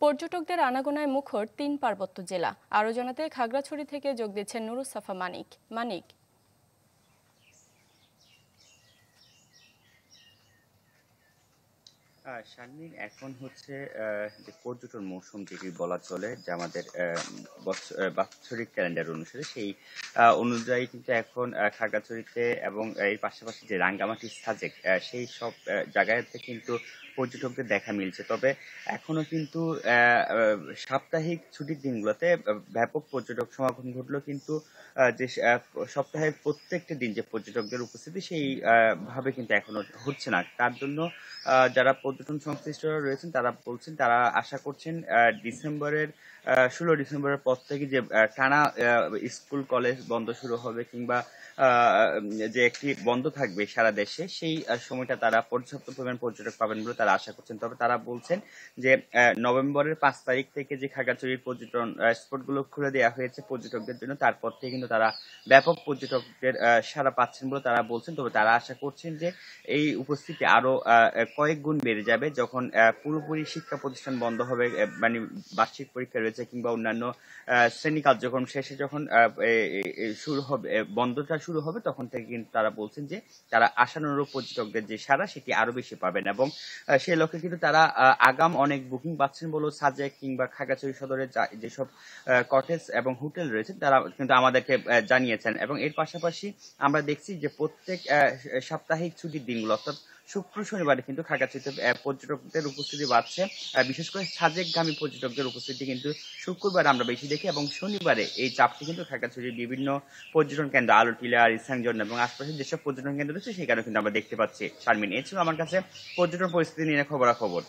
পর্যটকদের আনাগোনায় মুখর ৩ পার্বত্য জেলা। আরও জানাতে খাগড়াছড়ি থেকে যোগ দিচ্ছেন নুরুসফা মানিক। শারমিন, এখন হচ্ছে যে পর্যটন মৌসুম যেটি বলা চলে, যে আমাদের বাৎসরিক ক্যালেন্ডার অনুসারে সেই অনুযায়ী কিন্তু এখন খাগড়াছড়িতে এবং এর পাশাপাশি যে রাঙ্গামাটি, সাজেক, সেই সব জায়গাতে কিন্তু পর্যটকদের দেখা মিলছে। তবে এখনো কিন্তু সাপ্তাহিক ছুটির দিনগুলোতে ব্যাপক পর্যটক সমাগম ঘটলো, কিন্তু যে সপ্তাহের প্রত্যেকটা দিন যে পর্যটকদের উপস্থিতি সেই ভাবে কিন্তু এখনো হচ্ছে না। তার জন্য যারা পর্যটন সংশ্লিষ্টরা রয়েছেন তারা বলছেন, তারা আশা করছেন 16 ডিসেম্বরের পর থেকে যে টানা স্কুল কলেজ বন্ধ শুরু হবে, কিংবা যে একটি বন্ধ থাকবে সারা দেশে, সেই সময়টা তারা পর্যাপ্ত পরিমাণ পর্যটক পাবেন বলে তারা আশা করছেন। তবে তারা বলছেন যে নভেম্বরের 5 তারিখ থেকে যে খাগড়াছড়ির পর্যটন স্পটগুলো খুলে দেওয়া হয়েছে পর্যটকদের জন্য, তারপর থেকে কিন্তু তারা ব্যাপক পর্যটকদের সাড়া পাচ্ছেন বলে তারা বলছেন। তবে তারা আশা করছেন যে এই উপস্থিতি আরো কয়েক গুণ বেড়ে যাবে যখন পুরোপুরি শিক্ষা প্রতিষ্ঠান বন্ধ হবে, মানে বার্ষিক পরীক্ষা রয়েছে কিংবা অন্যান্য শ্রেণী কার্যক্রম শেষে যখন শুরু হবে, বন্ধটা শুরু হবে, তখন থেকে কিন্তু তারা বলছেন যে তারা আশানুরূপ পর্যটকদের যে সাড়া সেটি আরো বেশি পাবেন। এবং সেই লক্ষ্যে কিন্তু তারা আগাম অনেক বুকিং পাচ্ছেন বলে সাজেক কিংবা খাগড়াছড়ি সদরের যেসব কটেজ এবং হোটেল রয়েছে তারা কিন্তু আমাদেরকে জানিয়েছেন। এবং এর পাশাপাশি আমরা দেখছি যে প্রত্যেক সাপ্তাহিক ছুটির দিনগুলো, অর্থাৎ শুক্র শনিবারে কিন্তু খাগড়াছড়িতে পর্যটকদের উপস্থিতি বাড়ছে। বিশেষ করে সাজেকগামী পর্যটকদের উপস্থিতি কিন্তু শুক্রবার আমরা বেশি দেখি, এবং শনিবারে এই চাপটি কিন্তু খাগড়াছড়ির বিভিন্ন পর্যটন কেন্দ্র আলোটিলা, ইসাংজন এবং আশপাশের যেসব পর্যটন কেন্দ্র রয়েছে সেখানে কিন্তু আমরা দেখতে পাচ্ছি। শারমিন, এই ছিল আমার কাছে পর্যটন পরিস্থিতি নিয়ে খবরাখবর।